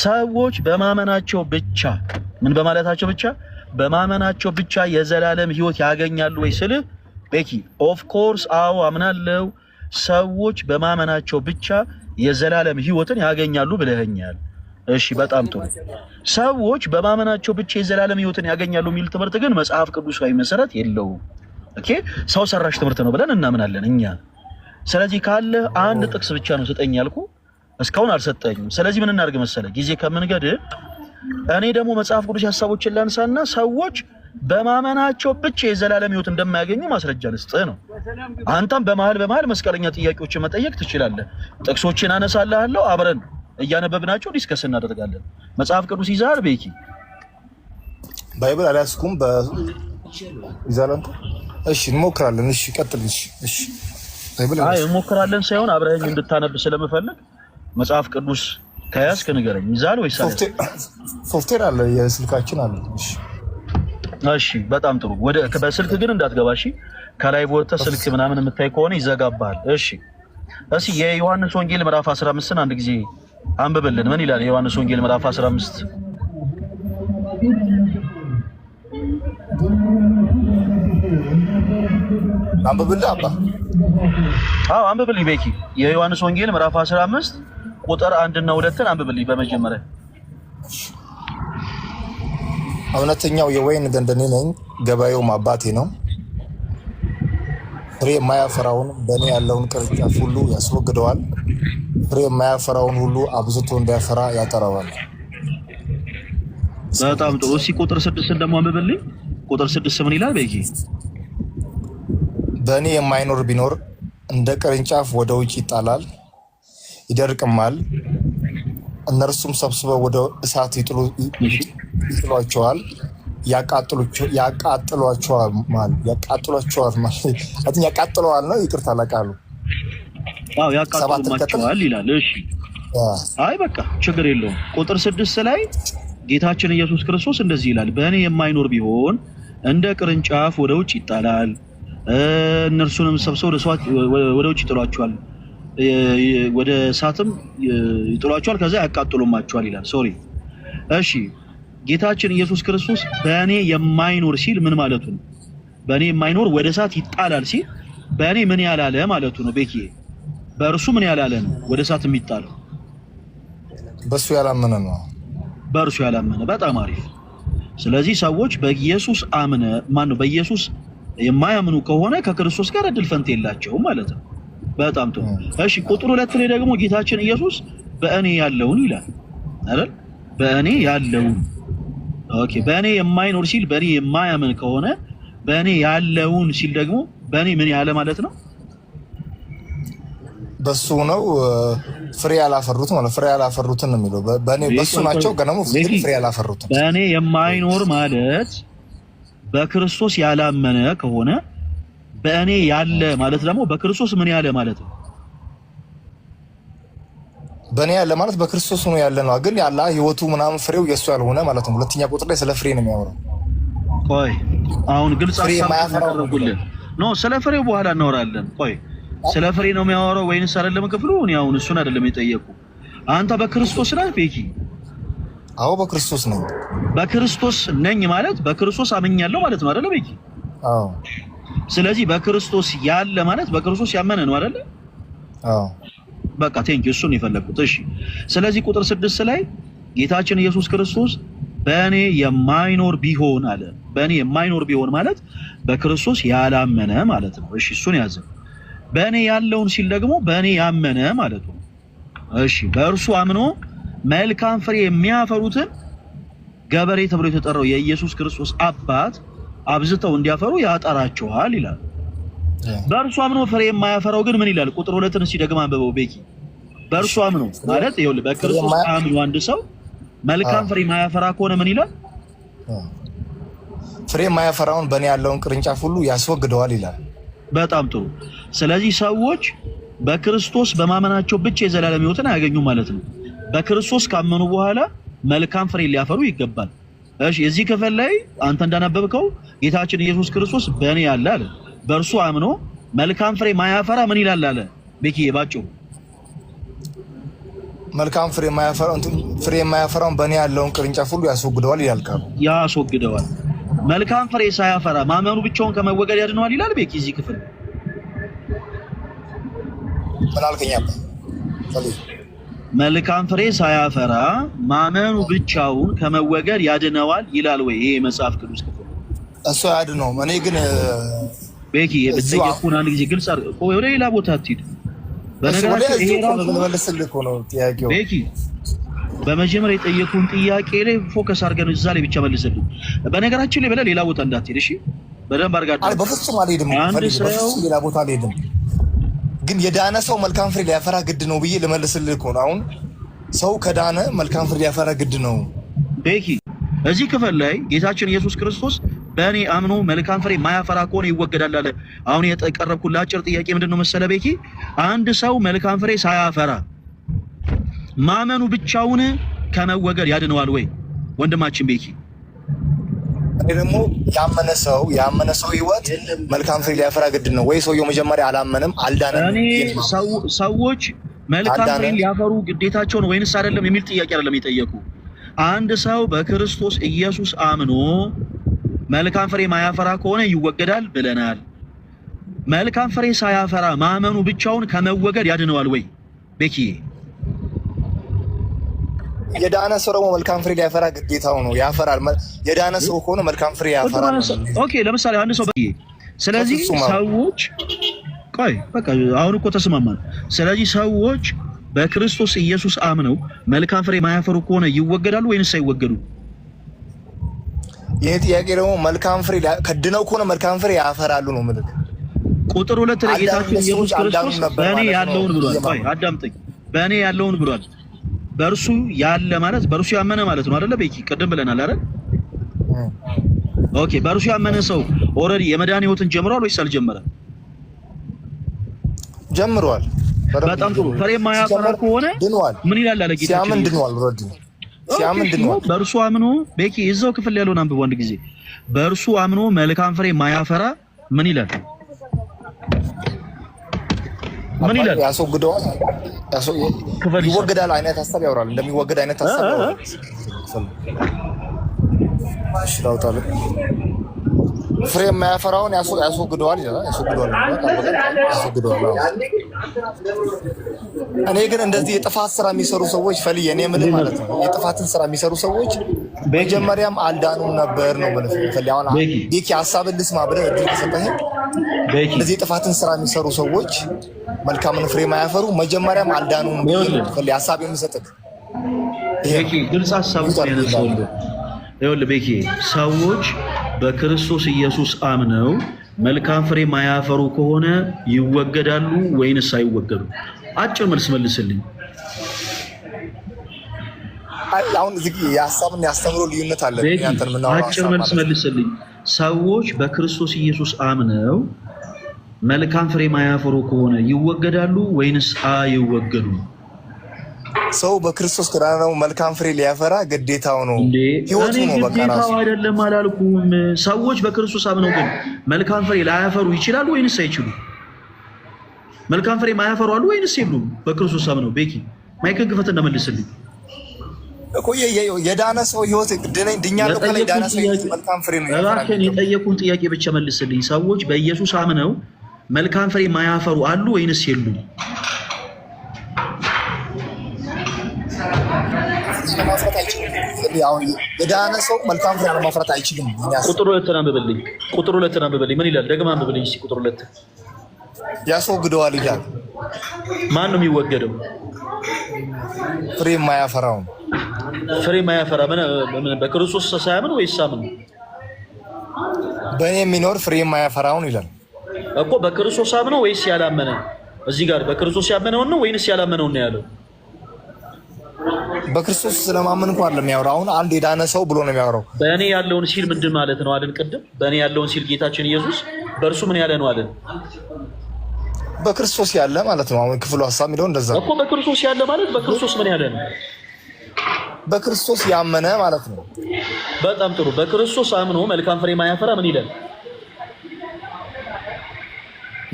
ሰዎች በማመናቸው ብቻ ምን በማለታቸው ብቻ በማመናቸው ብቻ የዘላለም ህይወት ያገኛሉ ወይ ስል ቤኪ ኦፍ ኮርስ አዎ አምናለሁ ሰዎች በማመናቸው ብቻ የዘላለም ህይወትን ያገኛሉ ብለኸኛል እሺ በጣም ጥሩ ሰዎች በማመናቸው ብቻ የዘላለም ህይወትን ያገኛሉ የሚል ትምህርት ግን መጽሐፍ ቅዱሳዊ መሰረት የለውም ኦኬ ሰው ሰራሽ ትምህርት ነው ብለን እናምናለን እኛ ስለዚህ ካለ አንድ ጥቅስ ብቻ ነው ሰጠኝ ያልኩ እስካሁን አልሰጠኝም ስለዚህ ምን እናርግ መሰለ ጊዜ ከመንገድ እኔ ደግሞ መጽሐፍ ቅዱስ ሐሳቦችን ላንሳና ሰዎች በማመናቸው ብቻ የዘላለም ህይወት እንደማያገኙ ማስረጃ ልስጥ ነው አንተም በመሃል መስቀለኛ ጥያቄዎችን መጠየቅ ትችላለህ ጥቅሶችን አነሳልሃለሁ አብረን እያነበብናቸው ዲስከስ እናደርጋለን መጽሐፍ ቅዱስ ይዛል ቤኪ ባይብል አላስኩም ይዛላንተ እሺ እንሞክራለን እሺ ቀጥል እሺ ባይብል እንሞክራለን ሳይሆን አብረን እንድታነብ ስለምፈልግ መጽሐፍ ቅዱስ ከያዝክ ንገረኝ ይዛል ወይስ ሶፍትዌር አለ የስልካችን አለ እሺ በጣም ጥሩ ወደ በስልክ ግን እንዳትገባ እሺ ከላይ ወጥተ ስልክ ምናምን የምታይ ከሆነ ይዘጋባል እሺ እሺ የዮሐንስ ወንጌል ምዕራፍ 15ን አንድ ጊዜ አንብብልን ምን ይላል የዮሐንስ ወንጌል ምዕራፍ 15 አንብብልህ አባ አዎ አንብብልኝ ቤኪ የዮሐንስ ወንጌል ምዕራፍ 15 ቁጥር 1 እና 2ን አንብብልኝ በመጀመሪያ እውነተኛው የወይን ግንድ እኔ ነኝ ገበሬውም አባቴ ነው ፍሬ የማያፈራውን በእኔ ያለውን ቅርንጫፍ ሁሉ ያስወግደዋል ፍሬ የማያፈራውን ሁሉ አብዝቶ እንዲያፈራ ያጠራዋል በጣም ጥሩ እሺ ቁጥር 6 ደግሞ አንብብልኝ ቁጥር 6 ምን ይላል ቤኪ በእኔ የማይኖር ቢኖር እንደ ቅርንጫፍ ወደ ውጭ ይጣላል ይደርቅማል እነርሱም ሰብስበው ወደ እሳት ይጥሏቸዋል ያቃጥሏቸዋል ማለት ያቃጥለዋል ነው ይቅርታ ለቃሉ አዎ ያቃጥሏቸዋል ይላል እሺ አይ በቃ ችግር የለውም ቁጥር 6 ላይ ጌታችን ኢየሱስ ክርስቶስ እንደዚህ ይላል በእኔ የማይኖር ቢሆን እንደ ቅርንጫፍ ወደ ውጭ ይጣላል እነርሱንም ሰብስበው ወደ ውጭ ይጥሏቸዋል ወደ እሳትም ይጥሏቸዋል ከዛ ያቃጥሉማቸዋል ይላል ሶሪ እሺ ጌታችን ኢየሱስ ክርስቶስ በእኔ የማይኖር ሲል ምን ማለቱ ነው በእኔ የማይኖር ወደ እሳት ይጣላል ሲል በእኔ ምን ያላለ ማለቱ ነው ቤኪ በእርሱ ምን ያላለ ነው ወደ እሳት የሚጣለው በእሱ ያላመነ ነው በእርሱ ያላመነ በጣም አሪፍ ስለዚህ ሰዎች በኢየሱስ አምነ ማነው በኢየሱስ የማያምኑ ከሆነ ከክርስቶስ ጋር እድል ፈንታ የላቸውም ማለት ነው በጣም ጥሩ እሺ ቁጥር 2 ላይ ደግሞ ጌታችን ኢየሱስ በእኔ ያለውን ይላል አይደል በእኔ ያለውን ኦኬ በእኔ የማይኖር ሲል በእኔ የማያምን ከሆነ በእኔ ያለውን ሲል ደግሞ በእኔ ምን ያለ ማለት ነው በሱ ነው ፍሬ ያላፈሩት ማለት ፍሬ ያላፈሩትን ነው የሚለው በእኔ በሱ ናቸው ገነሙ ፍሬ ያላፈሩትን በእኔ የማይኖር ማለት በክርስቶስ ያላመነ ከሆነ በእኔ ያለ ማለት ደግሞ በክርስቶስ ምን ያለ ማለት ነው በእኔ ያለ ማለት በክርስቶስ ነው ያለ ነው ግን ያላ ህይወቱ ምናምን ፍሬው የሱ ያልሆነ ማለት ነው ሁለተኛ ቁጥር ላይ ስለ ፍሬ ነው የሚያወራው ቆይ አሁን ግልጽ አሳውቁልን ኖ ስለ ፍሬው በኋላ እናወራለን ቆይ ስለ ፍሬ ነው የሚያወራው ወይንስ አይደለም ክፍሉ እኔ አሁን እሱን አይደለም የጠየቁ አንተ በክርስቶስ ነህ ቤኪ አዎ በክርስቶስ ነኝ በክርስቶስ ነኝ ማለት በክርስቶስ አመኛለሁ ማለት ነው አይደል ቤኪ አዎ ስለዚህ በክርስቶስ ያለ ማለት በክርስቶስ ያመነ ነው አይደል አዎ በቃ ቴንክ ዩ እሱን የፈለኩት እሺ ስለዚህ ቁጥር 6 ላይ ጌታችን ኢየሱስ ክርስቶስ በእኔ የማይኖር ቢሆን አለ በእኔ የማይኖር ቢሆን ማለት በክርስቶስ ያላመነ ማለት ነው እሺ እሱን ያዘ በእኔ ያለውን ሲል ደግሞ በእኔ ያመነ ማለት ነው እሺ በእርሱ አምኖ መልካም ፍሬ የሚያፈሩትን ገበሬ ተብሎ የተጠራው የኢየሱስ ክርስቶስ አባት አብዝተው እንዲያፈሩ ያጠራቸዋል ይላል በእርሱ አምኖ ፍሬ የማያፈራው ግን ምን ይላል ቁጥር 2ን ሲደግም አንብበው ቤኪ በእርሱ አምኖ ማለት ይኸውልህ በክርስቶስ አምኖ አንድ ሰው መልካም ፍሬ የማያፈራ ከሆነ ምን ይላል ፍሬ የማያፈራውን በእኔ ያለውን ቅርንጫፍ ሁሉ ያስወግደዋል ይላል በጣም ጥሩ ስለዚህ ሰዎች በክርስቶስ በማመናቸው ብቻ የዘላለም ህይወትን አያገኙም ማለት ነው በክርስቶስ ካመኑ በኋላ መልካም ፍሬ ሊያፈሩ ይገባል እሺ እዚህ ክፍል ላይ አንተ እንዳነበብከው ጌታችን ኢየሱስ ክርስቶስ በእኔ ያለ አለ በእርሱ አምኖ መልካም ፍሬ ማያፈራ ምን ይላል አለ ቤኪ ባጭው መልካም ፍሬ የማያፈራውን በእኔ ያለውን ቅርንጫፍ ሁሉ ያስወግደዋል ይላል ቃሉ። ያስወግደዋል። መልካም ፍሬ ሳያፈራ ማመኑ ብቻውን ከመወገድ ያድነዋል ይላል። ቤኪ እዚህ ክፍል ምን አልከኝ? መልካም ፍሬ ሳያፈራ ማመኑ ብቻውን ከመወገድ ያድነዋል ይላል ወይ? ይሄ መጽሐፍ ቅዱስ ክፍል እሱ ያድነውም። እኔ ግን ቤኪ የምትጠየቁን አንድ ጊዜ ግልጽ አድርገው ወደ ሌላ ቦታ አትሂድ። በነገራችን ይሄ ነው ጥያቄው። ቤኪ በመጀመሪያ የጠየቁን ጥያቄ ላይ ፎከስ አድርገን እዛ ላይ ብቻ መልስልኝ። በነገራችን ላይ ሌላ ቦታ እንዳትሄድ እሺ። በደንብ አድርጋችሁ አይ በፍጹም አልሄድም። በፍጹም ሌላ ቦታ አልሄድም። ግን የዳነ ሰው መልካም ፍሬ ሊያፈራ ግድ ነው ብዬ ልመልስልህ እኮ ነው። አሁን ሰው ከዳነ መልካም ፍሬ ሊያፈራ ግድ ነው። ቤኪ እዚህ ክፍል ላይ ጌታችን ኢየሱስ ክርስቶስ በእኔ አምኖ መልካም ፍሬ ማያፈራ ከሆነ ይወገዳል አለ። አሁን የቀረብኩት አጭር ጥያቄ ምንድነው መሰለ ቤኪ፣ አንድ ሰው መልካም ፍሬ ሳያፈራ ማመኑ ብቻውን ከመወገድ ያድነዋል ወይ? ወንድማችን ቤኪ እኔ ደግሞ ያመነ ሰው ህይወት መልካም ፍሬ ሊያፈራ ግድ ነው ወይ? ሰውየው መጀመሪያ አላመንም አልዳነም። እኔ ሰዎች መልካም ፍሬ ሊያፈሩ ግዴታቸው ነው ወይንስ አይደለም የሚል ጥያቄ አይደለም የጠየቁ። አንድ ሰው በክርስቶስ ኢየሱስ አምኖ መልካም ፍሬ ማያፈራ ከሆነ ይወገዳል ብለናል። መልካም ፍሬ ሳያፈራ ማመኑ ብቻውን ከመወገድ ያድነዋል ወይ? ቤኪ የዳነ ሰው ደግሞ መልካም ፍሬ ሊያፈራ ግዴታው ነው፣ ያፈራል። የዳነ ሰው ከሆነ መልካም ፍሬ ያፈራል። ኦኬ ለምሳሌ አንድ ሰው ስለዚህ ሰዎች ቆይ በቃ አሁን እኮ ተስማማን። ስለዚህ ሰዎች በክርስቶስ ኢየሱስ አምነው መልካም ፍሬ ማያፈሩ ከሆነ ይወገዳሉ ወይንስ አይወገዱ? ይሄ ጥያቄ ደግሞ መልካም ፍሬ ከድነው ከሆነ መልካም ፍሬ ያፈራሉ ነው ማለት። ቁጥር 2 ላይ ጌታችን ኢየሱስ ክርስቶስ በእኔ ያለውን ብሏል። ቆይ አዳምጠኝ። በእኔ ያለውን ብሏል። በእርሱ ያለ ማለት በእርሱ ያመነ ማለት ነው አይደለ? ቤኪ ቅድም ብለናል አይደል? ኦኬ በእርሱ ያመነ ሰው ኦልሬዲ የመዳን ህይወትን ጀምሯል ወይስ አልጀመረም? ጀምሯል። በጣም ጥሩ። ፍሬ ማያፈራ ከሆነ ምን ይላል አለ ጌታችን? ሲያምን ድኗል። ኦልሬዲ ሲያምን ድኗል። በእርሱ አምኖ ቤኪ እዛው ክፍል ያለውን አንብቦ አንድ ጊዜ በእርሱ አምኖ መልካም ፍሬ ማያፈራ ምን ይላል? ምን ይላል? ያስወግደዋል። ይወገዳል አይነት ሐሳብ ያወራል። እንደሚወገድ አይነት ሐሳብ ያወራል። ሽራውታል ፍሬ የማያፈራውን ያስወግደዋል ይላል። ያስወግደዋል። እኔ ግን እንደዚህ የጥፋት ስራ የሚሰሩ ሰዎች ፈልዬ እኔ ምን ማለት ነው? የጥፋትን ስራ የሚሰሩ ሰዎች መጀመሪያም አልዳኑም ነበር ነው ማለት ነው። ፈልዬ አሁን ቤኪ ሐሳብን ልስማ ብለህ እድል ከሰጠህ እነዚህ የጥፋትን ስራ የሚሰሩ ሰዎች መልካምን ፍሬ ማያፈሩ መጀመሪያም አልዳኑም ፈልዬ ሐሳብ የምሰጥህ ቤኪ ግልጽ ሐሳብ ያነሳው ይኸውልህ ቤኪ ሰዎች በክርስቶስ ኢየሱስ አምነው መልካም ፍሬ ማያፈሩ ከሆነ ይወገዳሉ ወይንስ አይወገዱ? አጭር መልስ መልስልኝ። አሁን እዚህ የሐሳብና ያስተምሮ ልዩነት አለ። አጭር መልስ መልስልኝ። ሰዎች በክርስቶስ ኢየሱስ አምነው መልካም ፍሬ ማያፈሩ ከሆነ ይወገዳሉ ወይንስ አይወገዱም? ሰው በክርስቶስ ከዳነው መልካም ፍሬ ሊያፈራ ግዴታው ነው፣ ህይወቱ ነው። በቃ ራሱ አይደለም አላልኩም። ሰዎች በክርስቶስ አምነው ግን መልካም ፍሬ ላያፈሩ ይችላሉ ወይንስ አይችሉ? መልካም ፍሬ ማያፈሩ አሉ ወይንስ የሉም? በክርስቶስ አምነው ቤኪ ማይክን ክፈት እንደመልስልኝ እኮ የዳነ ሰው ህይወት ድኛለሁ ካለ የዳነ ሰው መልካም ፍሬ ነው ያፈራል። የጠየቁን ጥያቄ ብቻ መልስልኝ። ሰዎች በኢየሱስ አምነው መልካም ፍሬ ማያፈሩ አሉ ወይንስ የሉም? የዳነ ሰው መልካም ፍሬ ማፍራት አይችልም። ቁጥር 2 አንብብልኝ። ምን ይላል? ደግማ አንብብልኝ እስኪ ቁጥር 2። ያስወግደዋል ይላል። ማን ነው የሚወገደው? ፍሬ የማያፈራው። ፍሬ የማያፈራ ምን በክርስቶስ ሳያምን ወይስ ሳምን? በእኔ የሚኖር ፍሬ የማያፈራውን ይላል እኮ። በክርስቶስ ሳምነው ወይስ ያላመነ? እዚህ ጋር በክርስቶስ ያመነውን ነው ወይንስ ያላመነውን ነው ያለው? በክርስቶስ ስለማመን እንኳን አይደለም የሚያወራው። አሁን አንድ የዳነ ሰው ብሎ ነው የሚያወራው። በእኔ ያለውን ሲል ምንድን ማለት ነው አለን? ቅድም በእኔ ያለውን ሲል ጌታችን ኢየሱስ በእርሱ ምን ያለ ነው አለን? በክርስቶስ ያለ ማለት ነው። አሁን ክፍሉ ሐሳብ የሚለው እንደዛ እኮ። በክርስቶስ ያለ ማለት በክርስቶስ ምን ያለ ነው? በክርስቶስ ያመነ ማለት ነው። በጣም ጥሩ። በክርስቶስ አምኖ መልካም ፍሬ ማያፈራ ምን ይላል?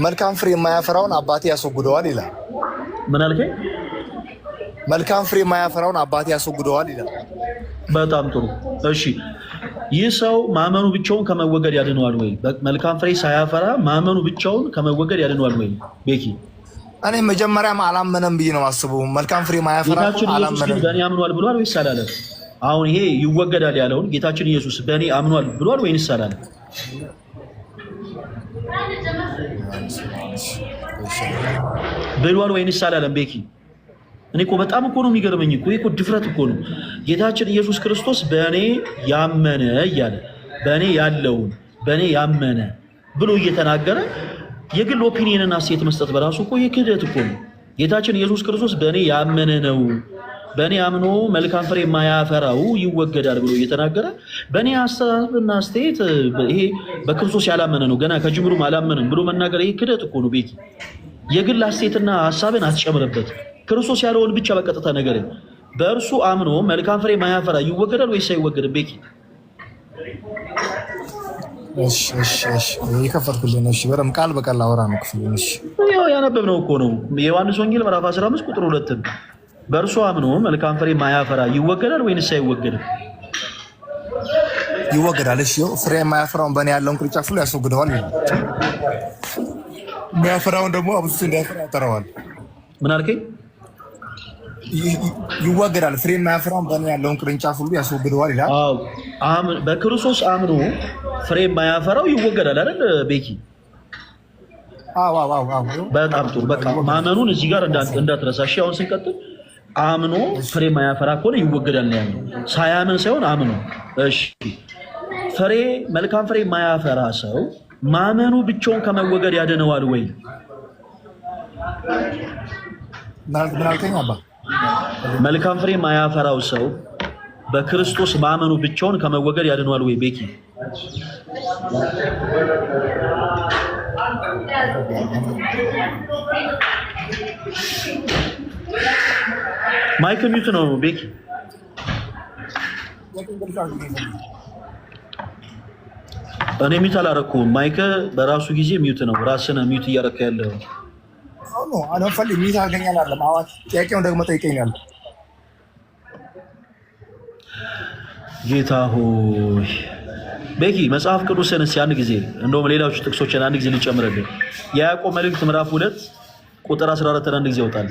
መልካም ፍሬ የማያፈራውን አባቴ ያስወግደዋል ይላል። ምን አልከኝ? መልካም ፍሬ የማያፈራውን አባቴ ያስወግደዋል ይላል። በጣም ጥሩ። እሺ ይህ ሰው ማመኑ ብቻውን ከመወገድ ያድነዋል ወይ? መልካም ፍሬ ሳያፈራ ማመኑ ብቻውን ከመወገድ ያድነዋል ወይ? ቤኪ እኔ መጀመሪያም አላመነም ብዬ ነው የማስበው። መልካም ፍሬ ማያፈራ አላመነም። በእኔ አምኗል ብሏል ወይስ አላለም? አሁን ይሄ ይወገዳል ያለውን ጌታችን ኢየሱስ በእኔ አምኗል ብሏል ወይስ አላለም? ብሏል ወይስ አላለም? ቤኪ እኔ እኮ በጣም እኮ ነው የሚገርመኝ እኮ ድፍረት እኮ ነው። ጌታችን ኢየሱስ ክርስቶስ በእኔ ያመነ እያለ በእኔ ያለውን በእኔ ያመነ ብሎ እየተናገረ የግል ኦፒኒየንና ሴት መስጠት በራሱ እኮ የክህደት እኮ ነው። ጌታችን ኢየሱስ ክርስቶስ በእኔ ያመነ ነው፣ በእኔ አምኖ መልካም ፍሬ የማያፈራው ይወገዳል ብሎ እየተናገረ በእኔ ሀሳብና አስተያየት ይሄ በክርስቶስ ያላመነ ነው ገና ከጅምሩም አላመንም ብሎ መናገር ይሄ ክህደት እኮ ነው። ቤኪ የግል ሀሳብና ሀሳብን አትጨምርበት። ክርስቶስ ያለውን ብቻ በቀጥታ ነገር በእርሱ አምኖ መልካም ፍሬ ማያፈራ ይወገዳል ወይስ አይወገድም? ቤኪ እሺ የከፈትኩልህ ነው። እሺ በደምብ ቃል በቃል አወራ ነው ክፍሉን። እሺ ያነበብነው እኮ ነው የዮሐንስ ወንጌል ምዕራፍ 15 ቁጥር 2 በእርሱ አምኖ መልካም ፍሬ ማያፈራ ይወገዳል ወይስ አይወገድም? ይወገዳል። እሺ ፍሬ የማያፈራውን በእኔ ያለውን ቅርንጫፍ ሁሉ ያስወግደዋል። የሚያፈራውን ደግሞ አብዝቶ እንዲያፈራ ያጠራዋል። ምን አልከኝ? ይወገዳል። ፍሬ የማያፈራውን በእኔ ያለውን ቅርንጫፍ ሁሉ ያስወግደዋል ይላል። በክርስቶስ አምኖ ፍሬ የማያፈራው ይወገዳል አይደል ቤኪ? በጣም ጥሩ። በቃ ማመኑን እዚህ ጋር እንዳትረሳ። እሺ አሁን ስንቀጥል አምኖ ፍሬ የማያፈራ ከሆነ ይወገዳል ነው ያለው። ሳያምን ሳይሆን አምኖ። እሺ ፍሬ መልካም ፍሬ የማያፈራ ሰው ማመኑ ብቻውን ከመወገድ ያድነዋል ወይ? ምን አልከኝ አባ? መልካም ፍሬ የማያፈራው ሰው በክርስቶስ ማመኑ ብቻውን ከመወገድ ያድነዋል ወይ? ቤኪ ማይክ ሚውት ነው ቤኪ። እኔ ሚውት አላረኩም። ማይክ በራሱ ጊዜ ሚውት ነው። ራስን ሚውት እያረከ ያለው ነው። አነፈል ሚውት አገኛለሁ አይደለም። አዋት ጥያቄውን ደግሞ ጠይቀኛል። ጌታ ሆይ ቤኪ መጽሐፍ ቅዱስን እስኪ አንድ ጊዜ እንደውም ሌሎች ጥቅሶችን አንድ ጊዜ ልጨምርልህ። የያዕቆብ መልእክት ምዕራፍ 2 ቁጥር 14 አንድ ጊዜ ያወጣል።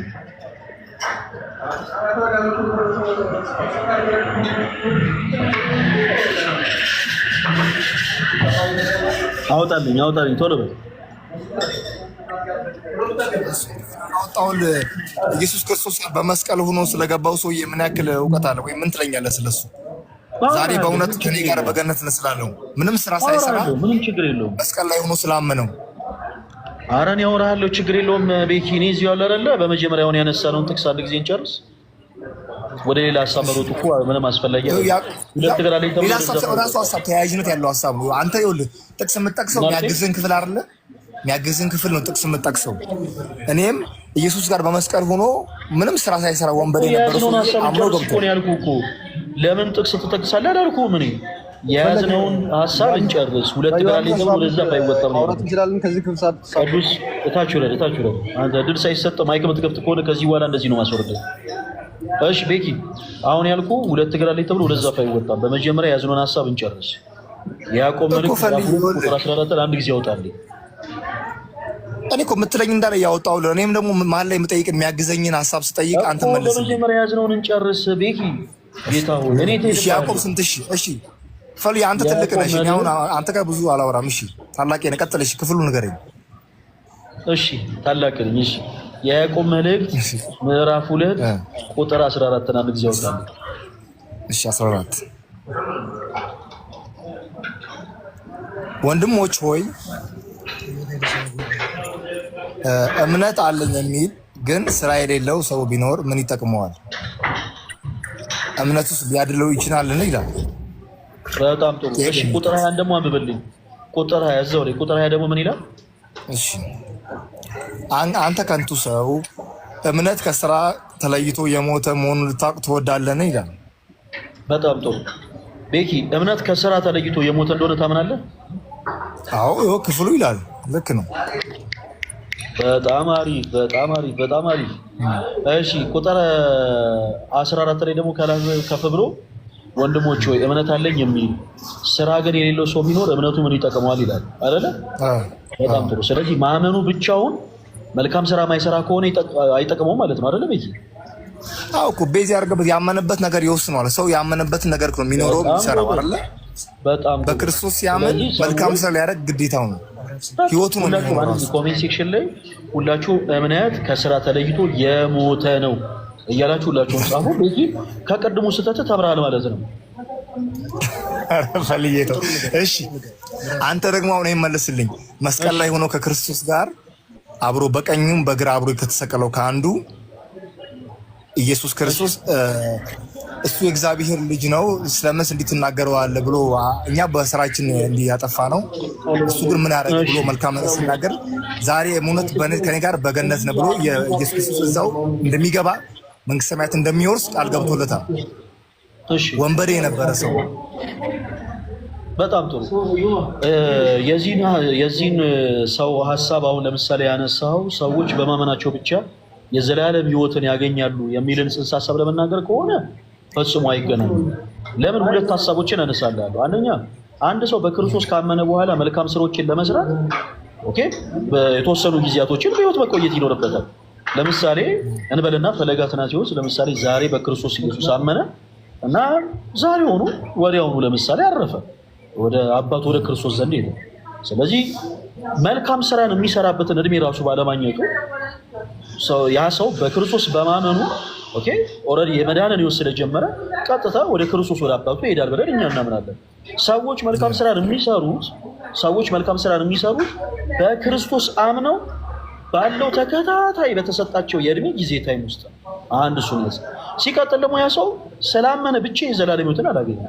አውጣልኝ ቶሎ በል። አውጣውል። ኢየሱስ ክርስቶስ በመስቀል ሆኖ ስለገባው ሰውዬ ምን ያክል እውቀት አለ ወይ? ምን ትለኛለህ ስለሱ? ዛሬ በእውነት ከኔ ጋር በገነት ስላለው ምንም ስራ ሳይሰራ ምንም ችግር የለውም መስቀል ላይ ሆኖ ስላመነው አረን ያወራሃለሁ። ችግር የለውም ቤኪ። እኔ እዚሁ ያለ አይደለ በመጀመሪያውን ያነሳነውን ጥቅስ አንድ ጊዜ እንጨርስ። ወደ ሌላ ሀሳብ መሮጥ እኮ ምንም አስፈላጊ አይደለም። ሁለት ግራ ላይ ሌላ ሀሳብ ራሱ ሀሳብ ተያያዥነት ያለው ሀሳብ ነው። አንተ ይኸውልህ ጥቅስ የምትጠቅሰው የሚያግዝህን ክፍል አይደለ? የሚያግዝህን ክፍል ነው ጥቅስ የምትጠቅሰው። እኔም ኢየሱስ ጋር በመስቀል ሆኖ ምንም ስራ ሳይሰራ ወንበዴ ነበር ሰው አምኖ ገብቶ ነው ያልኩህ እኮ። ለምን ጥቅስ ትጠቅሳለህ አላልኩህም? እኔ የያዝነውን ሀሳብ እንጨርስ። ሁለት ግራ ላይ ደግሞ ወደዛ ባይወጣም ነው አውራት እንችላለን። ከዚህ ክፍል ቅዱስ እታች ወረድ። አንተ ድል ሳይሰጥ ማይክ የምትከፍት ከሆነ ከዚህ በኋላ እንደዚህ ነው ማስወረድ። እሺ ቤኪ አሁን ያልኩ ሁለት ግራ ላይ ተብሎ ወደዛ አይወጣም። በመጀመሪያ የያዝነውን ሀሳብ እንጨርስ። ያዕቆብ መልእክት ቁጥር 14 አንድ ጊዜ ያወጣልኝ። እኔ እኮ የምትለኝ እንዳለ ያወጣው ለኔም ደግሞ መሀል ላይ የምጠይቅ የሚያግዘኝን ሀሳብ ስጠይቅ አንተ መልስ። በመጀመሪያ የያዝነውን እንጨርስ ቤኪ። ጌታ ሆይ እኔ እሺ ያዕቆብ ስንት? እሺ ፈልይ አንተ ትልቅ ነሽ። እኔ አሁን አንተ ጋር ብዙ አላወራም። እሺ ታላቅ ነህ። ቀጥለሽ ክፍሉ ንገረኝ። እሺ ታላቅ ነኝ። እሺ የያዕቆብ መልእክት ምዕራፍ 2 ቁጥር 14 አንድ ጊዜ ያወጣልኝ። እሺ 14 ወንድሞች ሆይ እምነት አለኝ የሚል ግን ስራ የሌለው ሰው ቢኖር ምን ይጠቅመዋል? እምነቱስ ሊያድለው ይችላልን? ይላል። በጣም ጥሩ። እሺ ቁጥር 20 ደግሞ አንብብልኝ። ቁጥር 20 እዛው ላይ ቁጥር 20 ደግሞ ምን ይላል? እሺ አንተ ከንቱ ሰው እምነት ከስራ ተለይቶ የሞተ መሆኑን ልታውቅ ትወዳለህ? ይላል። በጣም ጥሩ ቤኪ። እምነት ከስራ ተለይቶ የሞተ እንደሆነ ታምናለህ? አዎ ይኸው ክፍሉ ይላል። ልክ ነው። በጣም አሪፍ በጣም አሪፍ በጣም አሪፍ። እሺ ቁጥር 14 ላይ ደግሞ ከፍ ብሎ ወንድሞች ሆይ እምነት አለኝ የሚል ስራ ግን የሌለው ሰው ቢኖር እምነቱ ምን ይጠቅመዋል ይላል አይደለ? በጣም ጥሩ። ስለዚህ ማመኑ ብቻውን መልካም ስራ ማይሰራ ከሆነ አይጠቅመውም ማለት ነው አይደለ? በይ አዎ እኮ ቤዝ ያርገበት ያመነበት ነገር ይወስነዋል። ሰው ያመነበት ነገር ነው የሚኖረው የሚሰራው አይደለ? በጣም በክርስቶስ ሲያምን መልካም ስራ ሊያደርግ ግዴታው ነው። ህይወቱ ነው የሚኖረው። ኮሜንት ሴክሽን ላይ ሁላችሁ እምነት ከስራ ተለይቶ የሞተ ነው እያላችሁ ሁላችሁም ጻፉ። በዚህ ከቀድሞ ስህተት ተምራል ማለት ነው። ፈልየው እሺ፣ አንተ ደግሞ አሁን ይመልስልኝ። መስቀል ላይ ሆኖ ከክርስቶስ ጋር አብሮ በቀኙም በግራ አብሮ ከተሰቀለው ከአንዱ ኢየሱስ ክርስቶስ እሱ የእግዚአብሔር ልጅ ነው ስለምን እንድትናገረዋለህ ብሎ እኛ በስራችን እንዲያጠፋ ነው። እሱ ግን ምን ያደርግ ብሎ መልካም ሲናገር ዛሬ እውነት ከኔ ጋር በገነት ነው ብሎ የኢየሱስ ክርስቶስ እዛው እንደሚገባ መንግስተ ሰማያት እንደሚወርስ ቃል ገብቶለታል። እሺ ወንበዴ የነበረ ሰው በጣም ጥሩ። የዚህን ሰው ሐሳብ አሁን ለምሳሌ ያነሳው ሰዎች በማመናቸው ብቻ የዘላለም ሕይወትን ያገኛሉ የሚልን ጽንሰ ሐሳብ ለመናገር ከሆነ ፈጽሞ አይገናኝም። ለምን? ሁለት ሐሳቦችን አነሳለሁ። አንደኛ አንድ ሰው በክርስቶስ ካመነ በኋላ መልካም ስራዎችን ለመስራት ኦኬ የተወሰኑ ጊዜያቶችን በሕይወት መቆየት ይኖርበታል። ለምሳሌ እንበልና ፈለገ አትናቴዎስ ለምሳሌ ዛሬ በክርስቶስ ኢየሱስ አመነ እና ዛሬውኑ ወዲያውኑ ለምሳሌ አረፈ፣ ወደ አባቱ ወደ ክርስቶስ ዘንድ ሄደ። ስለዚህ መልካም ስራን የሚሰራበትን እድሜ ራሱ ባለማግኘቱ ያ ሰው በክርስቶስ በማመኑ ኦኬ ኦልሬዲ የመዳንን ሕይወት ስለጀመረ ቀጥታ ወደ ክርስቶስ ወደ አባቱ ይሄዳል ብለን እኛ እናምናለን። ሰዎች መልካም ስራን የሚሰሩት በክርስቶስ አምነው ባለው ተከታታይ በተሰጣቸው የእድሜ ጊዜ ታይም ውስጥ አንድ እሱ ነው። ሲቀጥል ደግሞ ያ ሰው ስላመነ ብቻ የዘላለም ሕይወትን አላገኘም።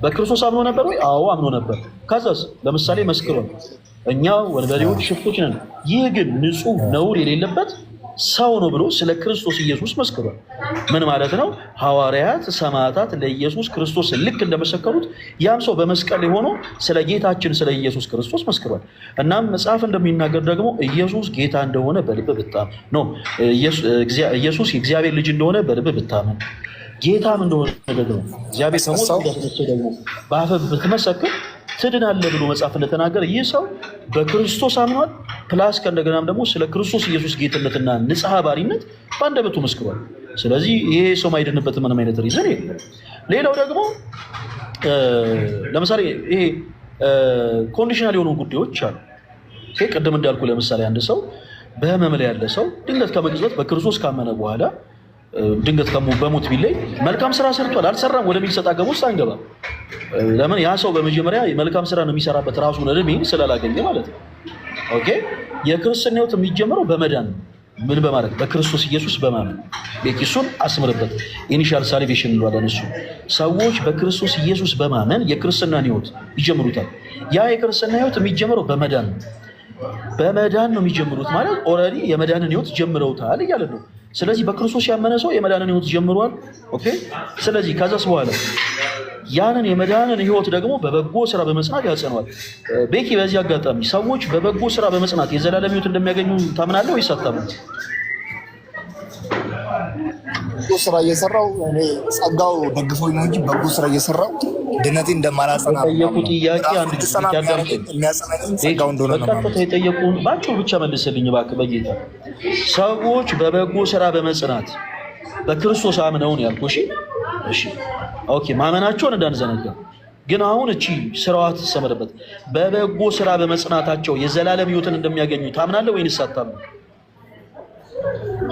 በክርስቶስ አምኖ ነበር ወይ? አዎ አምኖ ነበር። ከዛስ ለምሳሌ መስክሯል፣ እኛ ወንበዴዎች ሽፍቶች ነን፣ ይህ ግን ንጹሕ ነውር የሌለበት ሰው ነው ብሎ ስለ ክርስቶስ ኢየሱስ መስክሯል። ምን ማለት ነው? ሐዋርያት ሰማዕታት ለኢየሱስ ክርስቶስ ልክ እንደመሰከሩት ያም ሰው በመስቀል ላይ ሆኖ ስለ ጌታችን ስለ ኢየሱስ ክርስቶስ መስክሯል። እናም መጽሐፍ እንደሚናገር ደግሞ ኢየሱስ ጌታ እንደሆነ በልብ ብታምን ነው፣ ኢየሱስ የእግዚአብሔር ልጅ እንደሆነ በልብ ብታምን ጌታም እንደሆነ ደግሞ እግዚአብሔር ከሞት እንዳስነሳ ደግሞ በአፍህ ብትመሰክር ትድናለህ ብሎ መጽሐፍ እንደተናገረ ይህ ሰው በክርስቶስ አምኗል። ፕላስ ከእንደገናም ደግሞ ስለ ክርስቶስ ኢየሱስ ጌትነትና ንጽሐ ባሪነት በአንደበቱ መስክሯል። ስለዚህ ይሄ ሰው ማይድንበት ምንም አይነት ሪዝን የለም። ሌላው ደግሞ ለምሳሌ ይሄ ኮንዲሽናል የሆኑ ጉዳዮች አሉ። ቅድም እንዳልኩ ለምሳሌ አንድ ሰው በህመም ላይ ያለ ሰው ድንገት ከመቅጽበት በክርስቶስ ካመነ በኋላ ድንገት በሞት ቢለይ መልካም ስራ ሰርቷል አልሰራም ወደሚል ሰጣ ገባ ውስጥ አንገባም። ለምን? ያ ሰው በመጀመሪያ መልካም ስራ ነው የሚሰራበት ራሱን እድሜ ስላላገኘ ማለት ነው። ኦኬ የክርስትና ሕይወት የሚጀምረው በመዳን ነው። ምን በማለት? በክርስቶስ ኢየሱስ በማመን ቤኪሱን አስምርበት። ኢኒሻል ሳልቬሽን እንለዋለን። እሱ ሰዎች በክርስቶስ ኢየሱስ በማመን የክርስትናን ሕይወት ይጀምሩታል። ያ የክርስትና ሕይወት የሚጀምረው በመዳን ነው። በመዳን ነው የሚጀምሩት ማለት ኦልሬዲ የመዳንን ሕይወት ጀምረውታል እያለ ነው። ስለዚህ በክርስቶስ ያመነ ሰው የመዳንን ሕይወት ጀምሯል። ኦኬ ስለዚህ ከዛስ በኋላ ያንን የመዳንን ሕይወት ደግሞ በበጎ ስራ በመጽናት ያጸናዋል። ቤኪ በዚህ አጋጣሚ ሰዎች በበጎ ስራ በመጽናት የዘላለም ሕይወት እንደሚያገኙ ታምናለህ ወይስ አታምንም? በጎ ስራ እየሰራው እኔ ጸጋው ደግፎኝ ነው እንጂ በጎ ስራ እየሰራው ድነቴ እንደማላጸና የጠየቁ ጥያቄ አንድ የጠየቁን ባጭሩ ብቻ መልስልኝ እባክህ በጌታ። ሰዎች በበጎ ስራ በመጽናት በክርስቶስ አምነውን ያልኩ እሺ ኦኬ ማመናቸውን እንዳንዘነጋ ግን አሁን እቺ ስራዋ ተሰመረበት በበጎ ስራ በመጽናታቸው የዘላለም ሕይወትን እንደሚያገኙ ታምናለህ ወይንስ አታምንም?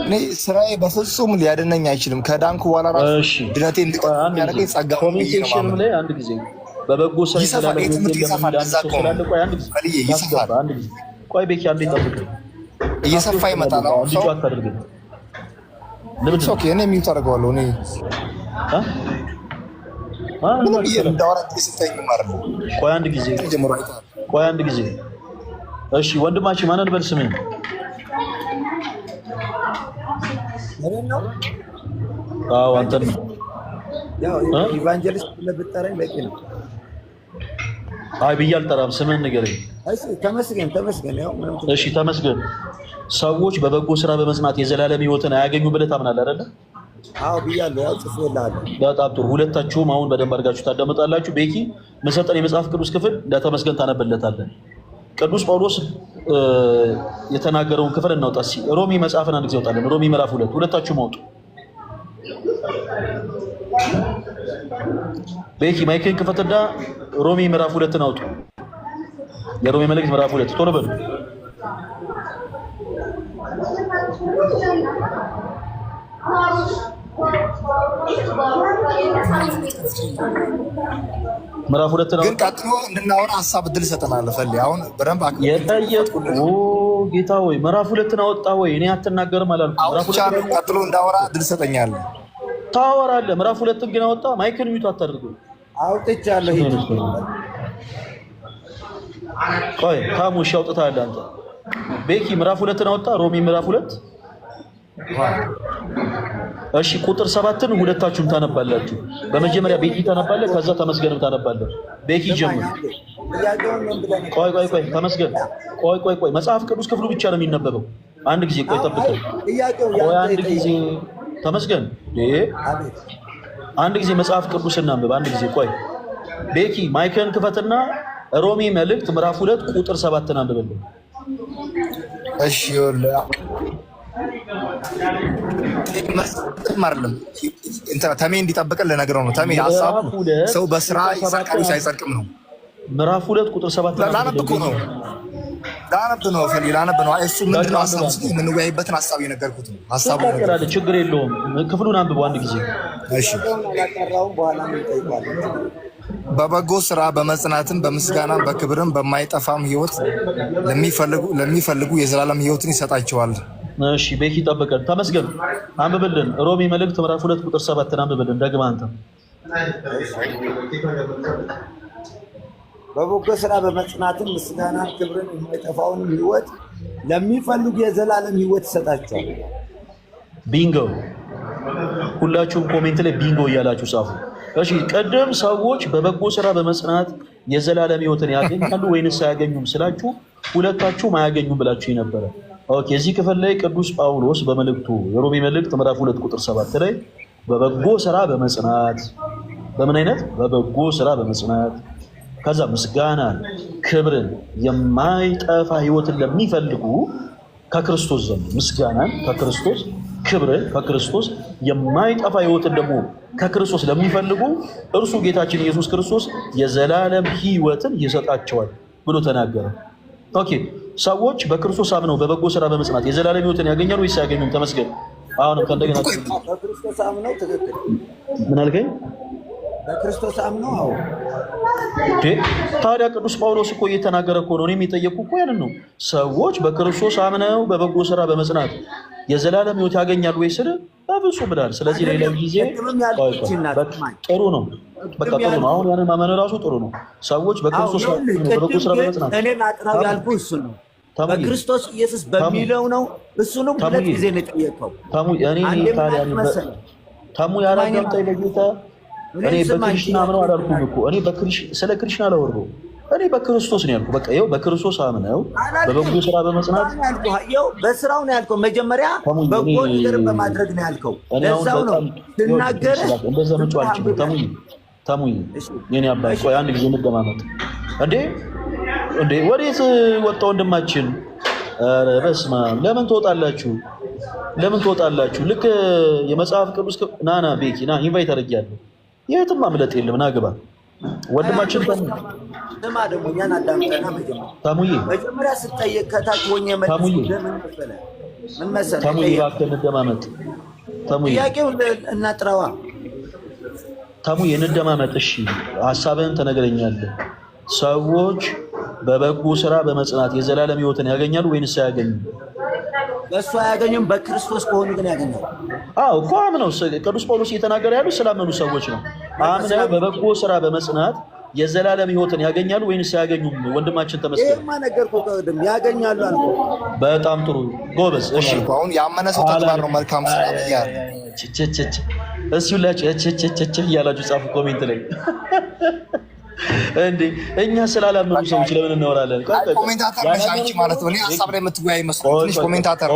እኔ ስራዬ በፍጹም ሊያድነኝ አይችልም። ከዳንኩ በኋላ ራሱ ድነቴ እንድቀጥል ያደረገኝ ጸጋው ነው። ኮሜንቴሽን ላይ አንድ ጊዜ በበጎ ስራ ይሰፋል። ቆይ ቤኪ አንዴ ጠብቅ። እየሰፋ ይመጣል። አሁን ሰው ለምን ኦኬ እኔ ሚውት አደርገዋለሁ። እኔ ቆይ አንድ ጊዜ እሺ ወንድማችን ማንን በል ስምን አዎ አንተ ነው ያው ኢቫንጀሊስት ለብጠረኝ በቂ ነው። አይ ብዬ አልጠራም። ስምን ንገረኝ። እሺ ተመስገን ያው እሺ ተመስገን ሰዎች በበጎ ስራ በመጽናት የዘላለም ሕይወትን አያገኙ ብለህ ታምናለህ አይደለ? አዎ ብያለሁ። ያው ጽፌልሃለሁ። በጣም ጥሩ። ሁለታችሁም አሁን በደንብ አድርጋችሁ ታዳምጣላችሁ። ቤኪ መሰጠን የመጽሐፍ ቅዱስ ክፍል ለተመስገን ታነበለታለን። ቅዱስ ጳውሎስ የተናገረውን ክፍል እናውጣ እስኪ። ሮሚ መጽሐፍን አንድ ጊዜ አውጣለን። ሮሚ ምዕራፍ 2 ሁለታችሁም አውጡ። ቤኪ ማይክን ክፈትና ሮሚ ምዕራፍ 2 አውጡ። የሮሚ መልእክት ምዕራፍ 2 ቶሎ በሉ። ምዕራፍ 2 ነው። ግን ቀጥሎ እንድናወራ ሐሳብ እድል ሰጠናል። ፈልይ አሁን በደንብ የጠየቁ ጌታ ወይ ምዕራፍ 2 አወጣ ወይ? እኔ አትናገርም አላልኩም። ምዕራፍ 2 ቀጥሎ እንዳወራ እድል ሰጠኛለህ። ታወራለህ። ምዕራፍ 2 ግን አወጣ። ማይክን ሚዩት አታድርጉ። አውጥቻለሁ። ቆይ ታሙሽ አውጥታለህ አንተ። ቤኪ ምዕራፍ 2 አወጣ። ሮሚ ምዕራፍ 2 እሺ ቁጥር 7ን ሁለታችሁም ታነባላችሁ። በመጀመሪያ ቤኪ ታነባለህ፣ ከዛ ተመስገንም ታነባለህ። ቤኪ ጀምር። ቆይ ተመስገን። ቆይ መጽሐፍ ቅዱስ ክፍሉ ብቻ ነው የሚነበበው። አንድ ጊዜ ቆይ ጠብቀኝ። ቆይ አንድ ጊዜ ተመስገን። አንድ ጊዜ መጽሐፍ ቅዱስ እናንብብ። አንድ ጊዜ ቆይ። ቤኪ ማይክን ክፈትና ሮሚ መልእክት ምዕራፍ 2 ቁጥር 7ን አንብብልኝ። እሺ ይኸውልህ ተሜ እንዲጠብቅን ልነግረው ነው። ተሜ ሀሳቡ ሰው በስራ ይጸድቃል አይጸድቅም ነው። ምዕራፍ 2 ቁጥር 7 ላነብ እኮ ነው። ላነብ ነው። እሱ ምንድን ነው ሀሳቡ? የምንወያይበትን ሀሳብ የነገርኩት ነው። ሀሳቡ ችግር የለውም። ክፍሉን አንብበው አንድ ጊዜ። እሺ በበጎ ስራ በመጽናትም በምስጋናም በክብርም በማይጠፋም ሕይወት ለሚፈልጉ የዘላለም ሕይወትን ይሰጣቸዋል። እሺ ቤኪ ጠብቀን። ተመስገን አንብብልን። ሮሚ መልእክት ምዕራፍ 2 ቁጥር 7 አንብብልን ደግመህ አንተ። በበጎ ስራ በመጽናትም ምስጋናን ክብርን የማይጠፋውን ሕይወት ለሚፈልጉ የዘላለም ሕይወት ይሰጣቸዋል። ቢንጎ! ሁላችሁም ኮሜንት ላይ ቢንጎ እያላችሁ ጻፉ። እሺ ቅድም ሰዎች በበጎ ስራ በመጽናት የዘላለም ሕይወትን ያገኛሉ ወይንስ አያገኙም ስላችሁ ሁለታችሁም አያገኙም ብላችሁ ነበረ። ኦኬ እዚህ ክፍል ላይ ቅዱስ ጳውሎስ በመልእክቱ የሮሚ መልእክት ምዕራፍ 2 ቁጥር 7 ላይ በበጎ ስራ በመጽናት በምን አይነት በበጎ ስራ በመጽናት ከዛ ምስጋናን ክብርን የማይጠፋ ሕይወትን ለሚፈልጉ ከክርስቶስ ዘንድ ምስጋናን ከክርስቶስ ክብርን ከክርስቶስ የማይጠፋ ሕይወትን ደግሞ ከክርስቶስ ለሚፈልጉ እርሱ ጌታችን ኢየሱስ ክርስቶስ የዘላለም ሕይወትን ይሰጣቸዋል ብሎ ተናገረ። ኦኬ ሰዎች በክርስቶስ አምነው በበጎ ስራ በመጽናት የዘላለም ሕይወትን ያገኛሉ ወይስ አያገኙም? ተመስገን። አሁንም ከእንደገና በክርስቶስ አምነው ትክክል። ምን አልከኝ? በክርስቶስ አምነው። አዎ ታዲያ ቅዱስ ጳውሎስ እኮ እየተናገረ እኮ ነው። እኔም የጠየቅኩ እኮ ያንን ነው። ሰዎች በክርስቶስ አምነው በበጎ ስራ በመጽናት የዘላለም ሕይወት ያገኛሉ ወይ ስል በፍጹም ብላል። ስለዚህ ሌላ ጊዜ ጥሩ ነው። በቃ ጥሩ ነው። አሁን ያንን ማመን ራሱ ጥሩ ነው። ሰዎች በክርስቶስ በበጎ ስራ በመጽናት እኔን አጥራው ያልኩህ እሱ ነው። በክርስቶስ ኢየሱስ በሚለው ነው። እሱንም ሁለት ጊዜ ነው የጠየቀው። ታሙ ያላጋምጠኝ በጌታ እኔ በክርስትና አምነው አላልኩም እኮ። እኔ ስለ ክርስትና አላወራሁም። እኔ በክርስቶስ ነው ያልኩህ። በቃ ይኸው በክርስቶስ አምነው በበጎ ስራ በመጽናት ይኸው በስራው ነው ያልከው። መጀመሪያ በጎ ነገር በማድረግ ነው ያልከው። ለዛው ነው ትናገር እንደዛ መጫወት አልችልም። ታሙኝ የኔ አባት ቆይ አንድ ጊዜ እንደማመጥ እንዴ ወዴት ወጣ ወንድማችን? ኧረ በስመ አብ! ለምን ትወጣላችሁ? ልክ የመጽሐፍ ቅዱስ ናና ቤኪ ና ኢንቫይት አድርጌያለሁ። የትም ማምለጥ የለም። ና ግባ ወንድማችን። ስማ ደግሞ እኛን አዳምጠና መጀመሪያ ስጠየቅ ከታች ሆኜ ምን መሰለህ ታሙዬ እባክህ እንደማመጥ ጥያቄውን እናጥራዋ ታሙዬ እንደማመጥ። እሺ ሀሳብህን ተነግረኛለህ። ሰዎች በበጎ ስራ በመጽናት የዘላለም ሕይወትን ያገኛሉ ወይንስ አያገኙም? በእሱ አያገኙም። በክርስቶስ ከሆኑ ግን ያገኛሉ። አዎ እኮ አምነው ቅዱስ ጳውሎስ እየተናገረ ያሉት ስላመኑ ሰዎች ነው። አምነው በበጎ ስራ በመጽናት የዘላለም ሕይወትን ያገኛሉ ወይንስ አያገኙም? ወንድማችን ተመስገን። ይሄማ ነገርኩህ ቅድም ያገኛሉ አልኩህ። በጣም ጥሩ ጎበዝ። እሺ አሁን ያመነ ሰው ተግባር ነው መልካም ስራ ያለ እስኪ ሁላችሁ እያላችሁ ጻፉ ኮሜንት ላይ። እንዴ እኛ ስላላመኑ ሰዎች ለምን እናወራለን? ኮሜንታተር ነሽ አንቺ ማለት ነው። እኔ ሀሳብ ላይ የምትወያይ መስሎኝ ትንሽ ኮሜንታተር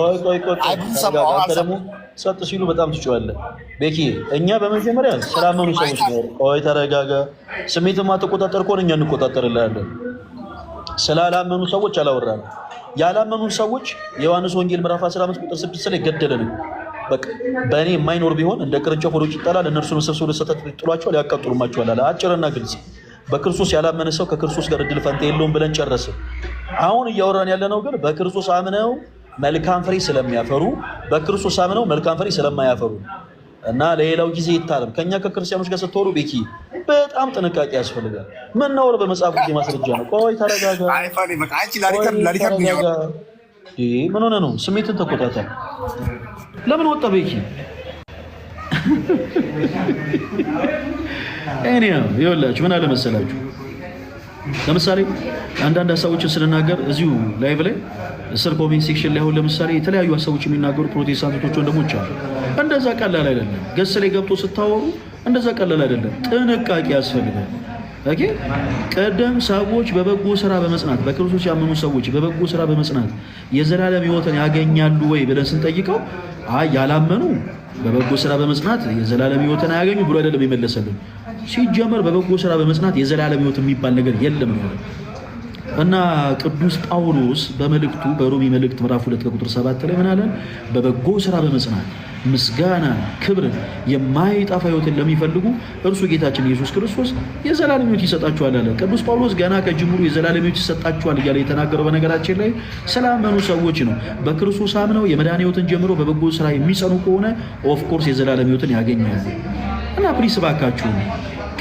አይ ብዙ ሰማው ደግሞ ሰጥ ሲሉ በጣም ትጮያለህ። ቤኪ እኛ በመጀመሪያ ስላመኑ ሰዎች ነው። ቆይ ተረጋጋ። ስሜትማ ተቆጣጠር ከሆነ እኛ እንቆጣጠርልሃለን። ስላላመኑ ሰዎች አላወራንም። ያላመኑ ሰዎች የዮሐንስ ወንጌል ምዕራፍ 15 ቁጥር 6 ላይ ገደለን። በቃ በእኔ የማይኖር ቢሆን እንደ ቅርንጫፍ ወደ ውጭ ይጣላል፣ እነርሱን ሰብስበው ለእሳት ይጥሏቸዋል፣ ያቃጥሉማቸዋል አለ። አጭርና ግልጽ። በክርስቶስ ያላመነ ሰው ከክርስቶስ ጋር እድል ፈንታ የለውም ብለን ጨረስን። አሁን እያወራን ያለነው ግን በክርስቶስ አምነው መልካም ፍሬ ስለሚያፈሩ፣ በክርስቶስ አምነው መልካም ፍሬ ስለማያፈሩ እና ለሌላው ጊዜ ይታረም። ከኛ ከክርስቲያኖች ጋር ስትወሩ ቤኪ በጣም ጥንቃቄ ያስፈልጋል። ምናወር በመጽሐፍ ቅዱስ ማስረጃ ነው። ቆይ ተረጋጋ። ምን ሆነ ነው? ስሜትን ተቆጣጠር። ለምን ወጣ ቤኪ? እኔ ይኸውላችሁ ምን አለ መሰላችሁ፣ ለምሳሌ አንዳንድ ሀሳቦችን ስንናገር እዚሁ ላይቭ ላይ ስር ኮሜንት ሴክሽን ላይ አሁን ለምሳሌ የተለያዩ ሀሳቦች የሚናገሩ ፕሮቴስታንቶች ወንድሞች አሉ። እንደዛ ቀላል አይደለም። ገስ ላይ ገብቶ ስታወሩ እንደዛ ቀላል አይደለም። ጥንቃቄ ያስፈልጋል። ኦኬ ቀደም ሰዎች በበጎ ስራ በመጽናት በክርስቶስ ያመኑ ሰዎች በበጎ ስራ በመጽናት የዘላለም ሕይወትን ያገኛሉ ወይ ብለን ስንጠይቀው አይ ያላመኑ በበጎ ስራ በመጽናት የዘላለም ሕይወትን አያገኙ ብሎ አይደለም ይመለሰልን። ሲጀመር በበጎ ስራ በመጽናት የዘላለም ሕይወት የሚባል ነገር የለም ነው። እና ቅዱስ ጳውሎስ በመልእክቱ በሮሜ መልእክት ምዕራፍ 2 ቁጥር 7 ላይ ምን አለን? በበጎ ስራ በመጽናት ምስጋና ክብር የማይጠፋ ሕይወትን ለሚፈልጉ እርሱ ጌታችን ኢየሱስ ክርስቶስ የዘላለም ሕይወት ይሰጣቸዋል አለ። ቅዱስ ጳውሎስ ገና ከጅምሩ የዘላለም ሕይወት ይሰጣቸዋል እያለ የተናገረው በነገራችን ላይ ስላመኑ ሰዎች ነው። በክርስቶስ አምነው የመዳን ሕይወትን ጀምሮ በበጎ ስራ የሚጸኑ ከሆነ ኦፍ ኮርስ የዘላለም ሕይወትን ያገኛሉ። እና ፕሊስ እባካችሁ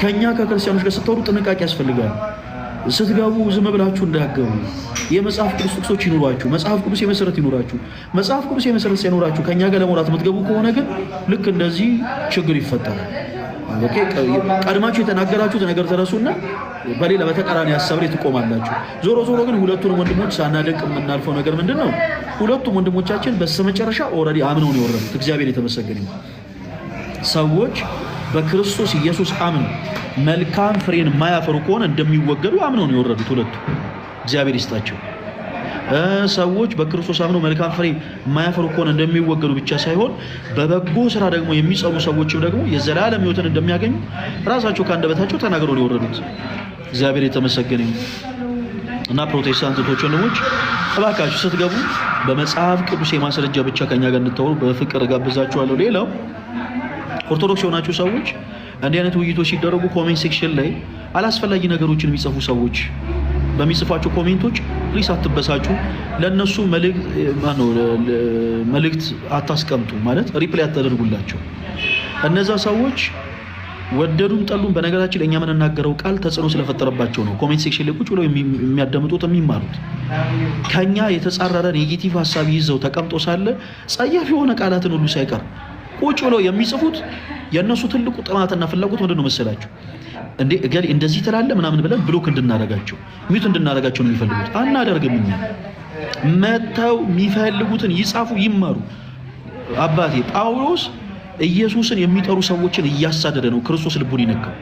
ከኛ ከክርስቲያኖች ጋር ስትወሩ ጥንቃቄ ያስፈልጋል። ስትገቡ ዝም ብላችሁ እንዳትገቡ። የመጽሐፍ ቅዱስ ጥቅሶች ይኑራችሁ። መጽሐፍ ቅዱስ የመሰረት ይኑራችሁ። መጽሐፍ ቅዱስ የመሰረት ሳይኖራችሁ ከኛ ጋር ለመውራት የምትገቡ ከሆነ ግን ልክ እንደዚህ ችግር ይፈጠራል። ኦኬ ቀድማችሁ የተናገራችሁት ነገር ተረሱና በሌላ በተቃራኒ ሐሳብ ላይ ትቆማላችሁ። ዞሮ ዞሮ ግን ሁለቱንም ወንድሞች ሳናደንቅ የምናልፈው ነገር ምንድነው? ሁለቱም ወንድሞቻችን በስተመጨረሻ ኦልሬዲ አምነው ነው የወረዱት። እግዚአብሔር የተመሰገነ ይሁን። ሰዎች በክርስቶስ ኢየሱስ አምነው መልካም ፍሬን የማያፈሩ ከሆነ እንደሚወገዱ አምነው ነው የወረዱት ሁለቱ። እግዚአብሔር ይስጣቸው። ሰዎች በክርስቶስ አምነው መልካም ፍሬ የማያፈሩ ከሆነ እንደሚወገዱ ብቻ ሳይሆን በበጎ ስራ ደግሞ የሚጸኑ ሰዎችም ደግሞ የዘላለም ሕይወትን እንደሚያገኙ ራሳቸው ከአንደበታቸው ተናግረው ነው የወረዱት። እግዚአብሔር የተመሰገነ ይሁን። እና ፕሮቴስታንቶች ወንድሞች እባካችሁ ስትገቡ በመጽሐፍ ቅዱስ የማስረጃ ብቻ ከኛ ጋር እንድታወሩ በፍቅር ጋብዛችኋለሁ። ሌላው ኦርቶዶክስ የሆናችሁ ሰዎች እንዲህ አይነት ውይይቶች ሲደረጉ ኮሜንት ሴክሽን ላይ አላስፈላጊ ነገሮችን የሚጽፉ ሰዎች በሚጽፏቸው ኮሜንቶች ፕሊስ አትበሳጩ። ለነሱ መልእክት አታስቀምጡ፣ ማለት ሪፕላይ አታደርጉላቸው። እነዛ ሰዎች ወደዱም ጠሉም በነገራችን ለእኛ የምንናገረው ቃል ተጽዕኖ ስለፈጠረባቸው ነው ኮሜንት ሴክሽን ላይ ቁጭ ብለው የሚያዳምጡት የሚማሩት። ከኛ የተጻረረ ኔጌቲቭ ሀሳብ ይዘው ተቀምጦ ሳለ ጸያፍ የሆነ ቃላትን ሁሉ ሳይቀር ቁጭ ብለው የሚጽፉት የእነሱ ትልቁ ጥማትና ፍላጎት ምንድን ነው መሰላችሁ? እንዴ እገሌ እንደዚህ ትላለ ምናምን ብለን ብሎክ እንድናደርጋቸው ሚዩት እንድናደርጋቸው ነው የሚፈልጉት። አናደርግም። እኛ መተው የሚፈልጉትን ይጻፉ ይማሩ። አባቴ ጳውሎስ ኢየሱስን የሚጠሩ ሰዎችን እያሳደደ ነው ክርስቶስ ልቡን ይነካው።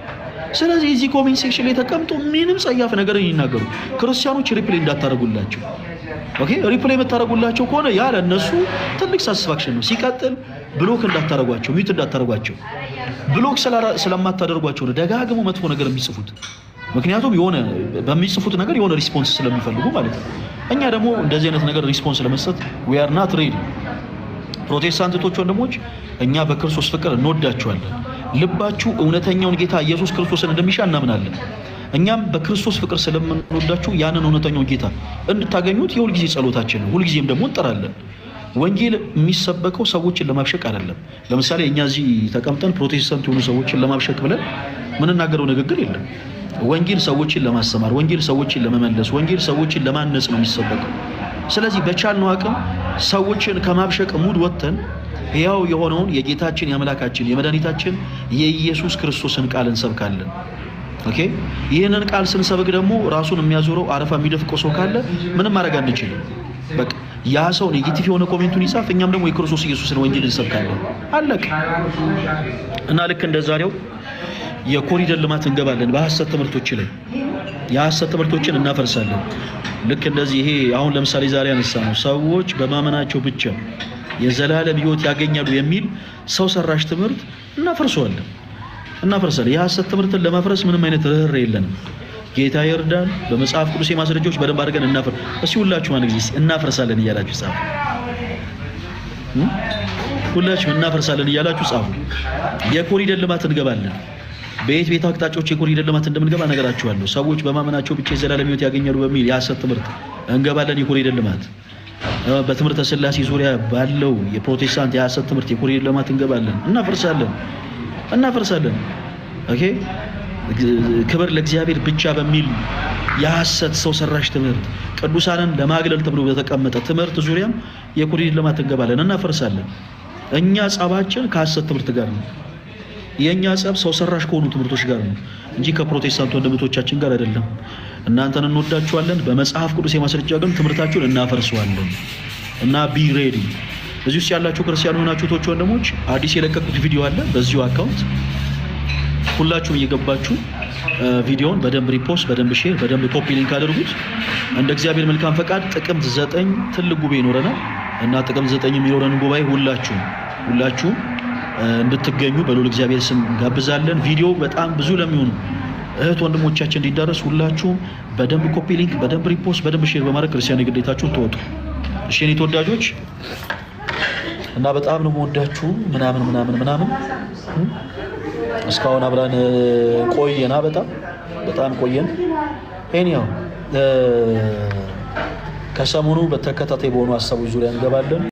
ስለዚህ እዚህ ኮሜንት ሴክሽን ላይ ተቀምጦ ምንም ጸያፍ ነገር ይናገሩ ክርስቲያኖች ሪፕላይ እንዳታደርጉላቸው። ኦኬ ሪፕላይ የምታደርጉላቸው ከሆነ ያ ለእነሱ ትልቅ ሳቲስፋክሽን ነው። ሲቀጥል ብሎክ እንዳታደርጓቸው፣ ሚዩት እንዳታደርጓቸው። ብሎክ ስለማታደርጓቸው ነው ደጋግሞ መጥፎ ነገር የሚጽፉት። ምክንያቱም የሆነ በሚጽፉት ነገር የሆነ ሪስፖንስ ስለሚፈልጉ ማለት ነው። እኛ ደግሞ እንደዚህ አይነት ነገር ሪስፖንስ ለመስጠት we are not ready። ፕሮቴስታንቶች ወንድሞች እኛ በክርስቶስ ፍቅር እንወዳቸዋለን። ልባችሁ እውነተኛውን ጌታ ኢየሱስ ክርስቶስን እንደሚሻ እናምናለን። እኛም በክርስቶስ ፍቅር ስለምንወዳችሁ ያንን እውነተኛውን ጌታ እንድታገኙት የሁልጊዜ ጸሎታችን ነው። ሁልጊዜም ደግሞ እንጠራለን። ወንጌል የሚሰበከው ሰዎችን ለማብሸቅ አይደለም። ለምሳሌ እኛ እዚህ ተቀምጠን ፕሮቴስታንት የሆኑ ሰዎችን ለማብሸቅ ብለን ምንናገረው ንግግር የለም። ወንጌል ሰዎችን ለማስተማር፣ ወንጌል ሰዎችን ለመመለስ፣ ወንጌል ሰዎችን ለማነጽ ነው የሚሰበከው። ስለዚህ በቻልነው አቅም ሰዎችን ከማብሸቅ ሙድ ወጥተን ሕያው የሆነውን የጌታችን የአምላካችን የመድኃኒታችን የኢየሱስ ክርስቶስን ቃል እንሰብካለን። ኦኬ ይህንን ቃል ስንሰብክ ደግሞ ራሱን የሚያዞረው አረፋ የሚደፍቀው ሰው ካለ ምንም ማድረግ አንችልም። በቃ ያ ሰው ኔጌቲቭ የሆነ ኮሜንቱን ይጻፍ፣ እኛም ደግሞ የክርስቶስ ኢየሱስን ወንጌል እንሰብካለን። አለቀ። እና ልክ እንደዛሬው የኮሪደር ልማት እንገባለን በሐሰት ትምህርቶች ላይ የሐሰት ትምህርቶችን እናፈርሳለን። ልክ እንደዚህ ይሄ አሁን ለምሳሌ ዛሬ ያነሳነው ሰዎች በማመናቸው ብቻ የዘላለም ህይወት ያገኛሉ የሚል ሰው ሰራሽ ትምህርት እናፈርሳለን። የሐሰት ትምህርትን ለማፍረስ ምንም አይነት ርህራሄ የለንም። ጌታ ይርዳን። በመጽሐፍ ቅዱስ ማስረጃዎች በደንብ አድርገን እናፈርስ። እስኪ ሁላችሁ አንድ ጊዜ እናፈርሳለን እያላችሁ ጻፉ። ሁላችሁ እናፈርሳለን እያላችሁ ጻፉ። የኮሪደር ልማት እንገባለን። በየት ቤት አቅጣጫዎች የኮሪደር ልማት እንደምንገባ ነገራችኋለሁ። ሰዎች በማመናቸው ብቻ የዘላለም ህይወት ያገኛሉ በሚል የሐሰት ትምህርት እንገባለን። የኮሪደር ልማት በትምህርተ ሥላሴ ዙሪያ ባለው የፕሮቴስታንት የሐሰት ትምህርት የኮሪደር ልማት እንገባለን፣ እናፈርሳለን። ኦኬ ክብር ለእግዚአብሔር ብቻ በሚል የሐሰት ሰው ሰራሽ ትምህርት ቅዱሳንን ለማግለል ተብሎ በተቀመጠ ትምህርት ዙሪያም የኮሪደር ልማት እንገባለን፣ እናፈርሳለን። እኛ ጸባችን ከሐሰት ትምህርት ጋር ነው። የኛ ጸብ ሰው ሰራሽ ከሆኑ ትምህርቶች ጋር ነው እንጂ ከፕሮቴስታንት ወንድሞቻችን ጋር አይደለም። እናንተን እንወዳችኋለን። በመጽሐፍ ቅዱስ የማስረጃ ግን ትምህርታችሁን እናፈርሰዋለን እና ቢ ሬዲ። እዚህ ውስጥ ያላችሁ ክርስቲያን ሆናችሁ ቶች ወንድሞች አዲስ የለቀቁት ቪዲዮ አለ በዚሁ አካውንት። ሁላችሁም እየገባችሁ ቪዲዮውን በደንብ ሪፖስት፣ በደንብ ሼር፣ በደንብ ኮፒ ሊንክ አድርጉት። እንደ እግዚአብሔር መልካም ፈቃድ ጥቅምት 9 ትልቅ ጉባኤ ይኖረናል እና ጥቅምት 9 የሚኖረን ጉባኤ ሁላችሁም እንድትገኙ በልዑል እግዚአብሔር ስም ጋብዛለን። ቪዲዮ በጣም ብዙ ለሚሆኑ እህት ወንድሞቻችን እንዲዳረስ ሁላችሁም በደንብ ኮፒ ሊንክ፣ በደንብ ሪፖስት፣ በደንብ ሼር በማድረግ ክርስቲያን ግዴታችሁን ተወጡ። እሺ የኔ ተወዳጆች እና በጣም ነው የምወዳችሁ ምናምን እስካሁን አብረን ቆየና በጣም ቆየን። ሄኒያው ከሰሞኑ በተከታታይ በሆኑ ሀሳቦች ዙሪያ እንገባለን።